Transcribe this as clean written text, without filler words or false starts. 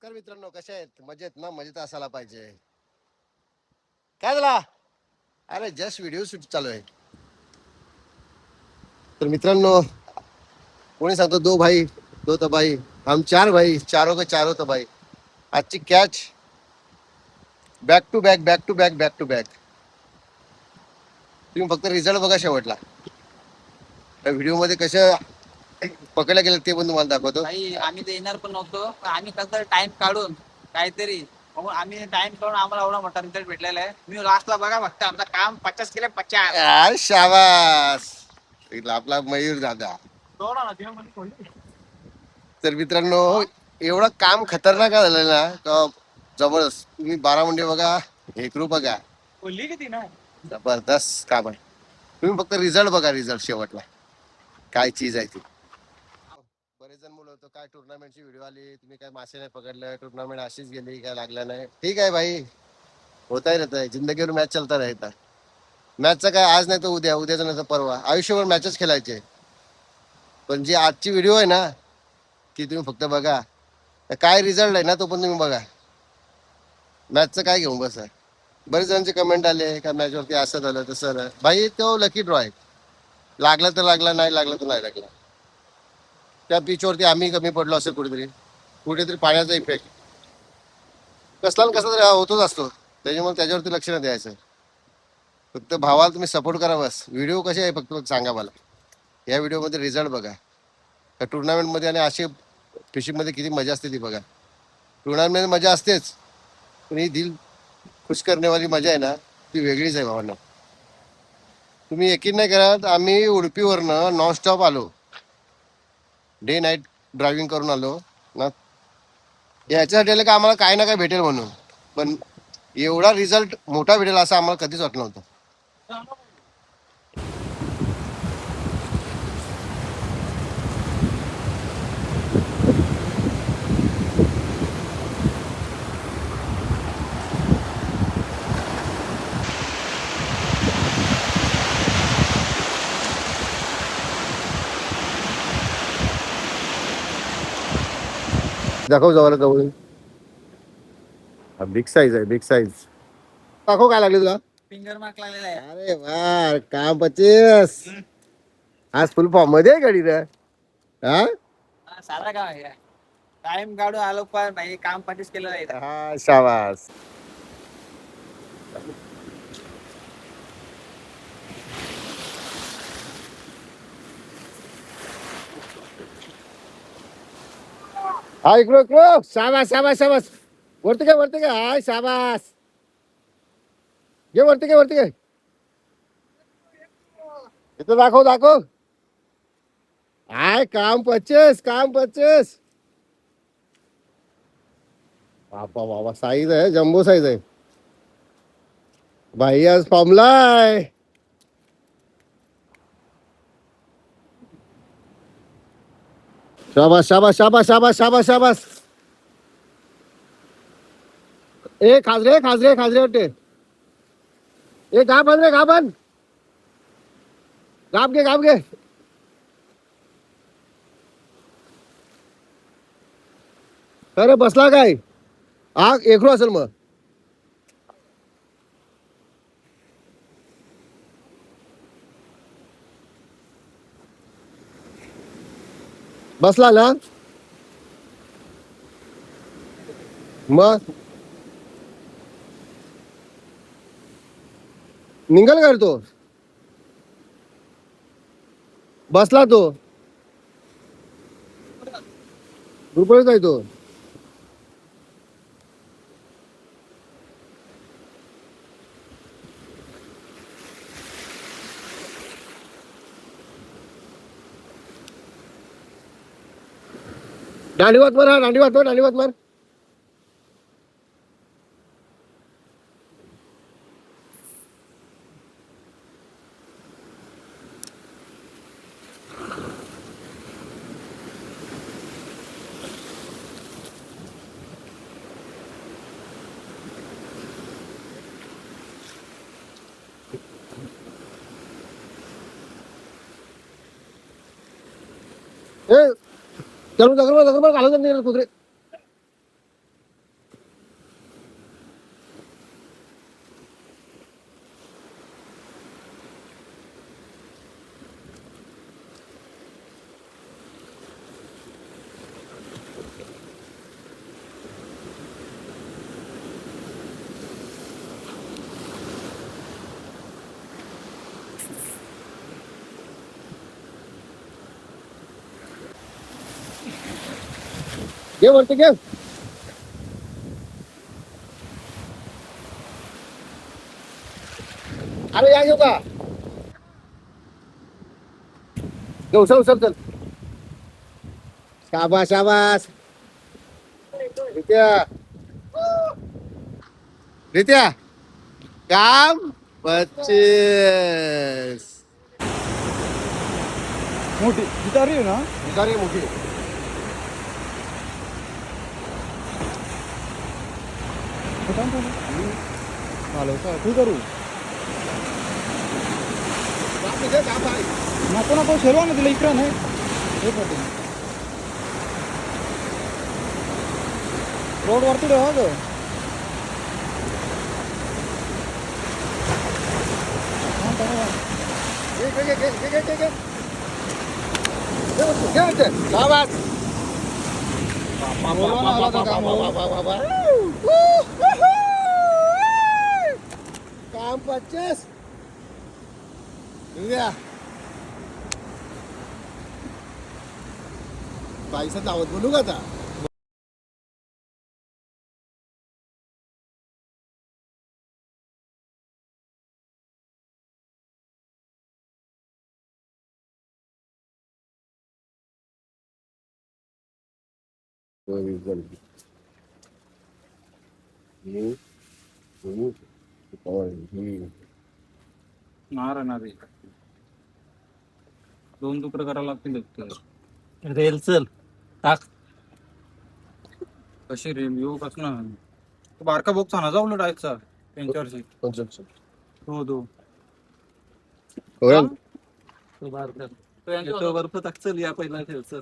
नमस्कार मित्रांनो, कशा आहेत? मजेत ना? मजेत असायला पाहिजे. काय झाला? अरे जस्ट व्हिडिओ शूट चालू आहे. तर मित्रांनो, कोणी सांगतो दो भाई दो तबाई, हम चार भाई चारों के चारों तबाई. आजची catch back to back back to back back to back. तुम्ही फक्त रिझल्ट बघा शेवटला. त्या व्हिडिओ मध्ये कसं पकडल्या गेलं ते पण तुम्हाला दाखवतो. भाई आम्ही तर येणार पण नव्हतो, पण आम्ही कसं टाइम काढून काहीतरी आम्ही टाइम काढून आम्हाला एवढा मोठा रिझल्ट भेटलेला आहे. मी लास्टला बघा फक्त आमचं काम 50 केलं 50. आ, शाबास. आपला मयूर दादा. सोडा ना तुम्ही म्हणजे सोडली. तर मित्रांनो, एवढं काम खतरनाक झालं ना का जबरदस्त. तुम्ही 12 म्हणजे बघा, हेकरू बघा, बोलली किती ना. जबरदस्त काम आहे. तुम्ही फक्त रिझल्ट बघा, रिझल्ट शेवटला काय चीज आहे ती. बरेच जण मुलं होतं काय टुर्नामेंटची व्हिडिओ आली, तुम्ही काय मासे नाही पकडलं, टुर्नामेंट अशीच गेली, काय लागलं नाही. ठीक आहे भाई, होता ही रहता है, जिंदगीवर मॅच चलता रहता. मॅचचं काय आज नाही तर उद्या, उद्याचं नाही तर परवा, आयुष्यभर मॅचच खेळायचे. पण जी आजची व्हिडिओ आहे ना, ती तुम्ही फक्त बघा. काय रिझल्ट आहे ना तो पण तुम्ही बघा. मॅचचं काय घेऊन बसा. बरेच जणांचे कमेंट आले का मॅचवरती असं झालं तसं झालं. भाई तो लकी ड्रॉ आहे. लागला तर लागला, नाही लागला तर नाही लागला. त्या पिचवरती आम्ही कमी पडलो असेल कुठेतरी, कुठेतरी पाण्याचा इफेक्ट कसला ना कसला तरी होतच असतो. त्याच्यामुळे त्याच्यावरती लक्ष नाही द्यायचं. फक्त भावाला तुम्ही सपोर्ट करा बस. व्हिडिओ कसे आहे फक्त सांगा मला. या व्हिडिओमध्ये रिझल्ट बघा. त्या टुर्नामेंटमध्ये आणि असे फिशिंगमध्ये किती मजा असते ती बघा. टुर्नामेंट मजा असतेच, पण ही दिल खुश करण्यावाली मजा आहे ना, ती वेगळीच आहे भावांना. तुम्ही यकीन नाही करत, आम्ही उडपीवरनं नॉनस्टॉप आलो, डे नाईट ड्रायव्हिंग करून आलो ना. याच्यासाठी आलं का आम्हाला काय ना काय भेटेल म्हणून, पण एवढा रिझल्ट मोठा भेटेल असं आम्हाला कधीच वाटलं नव्हतं. दाखव जवळ जवळ. बिग साईज आहे, बिग साईज. दाखव काय लागले तुला. फिंगर मार्क लागलेला आहे. अरे वा, काम 25. आज फुल फॉर्म मध्ये आहे गाडी रे. हा साधा काम आहे. टाइम काढून आलो पण भाई काम 50 केलं आहे. हा, शाबास. हा इकडं इकडं, शाबास शाबास शाबास. वरती काय, वरती काय, हाय शाबास. घे वरती काय, वरती काय. इथं दाखव दाखव. हाय काम 25, काम 25. बापा बाबा, साईज आहे, जम्बो साईज आहे. भाई आज फॉर्मला आहे. शाबास शाबास शाबास शाबास शाबास शाबास. ए खाजरे खाजरे खाजरे वाटते. ए गा बन रे, गा बन. गाप घे, गाप घे. अरे बसला काय. हा एकरू असेल मग. बसला ना मग. निघाल का रे तो. बसला तो. रुपये आहे तो. दांडीवात मार, हा दांडीवात मार, दांडीवात मार. ए चलो दगड दगड घालून कुत्रे. घे वरती घे. अरे या घेऊ का घेऊ सर सर चल. शाबास शाबास रित्या रित्या काम 25. मोठी गिटारी आहे ना. भिकारी मोठी चालेल का तू करू नको नको शेरवा ना तिला इकडं नाही हे पाटील रोड वरती ठेवा ग. शाबास. काम 25. बाईचा दावत बोलू का आता. नारे 2 तुकडे करायला लागतील. रेल चल टाक. कशी रेल येऊ कस ना बारका बॉक्स आणा जाऊ डायरेक्टचा त्यांच्यावरची हो दो बर्फ टाक चल या पहिला ठेव चल.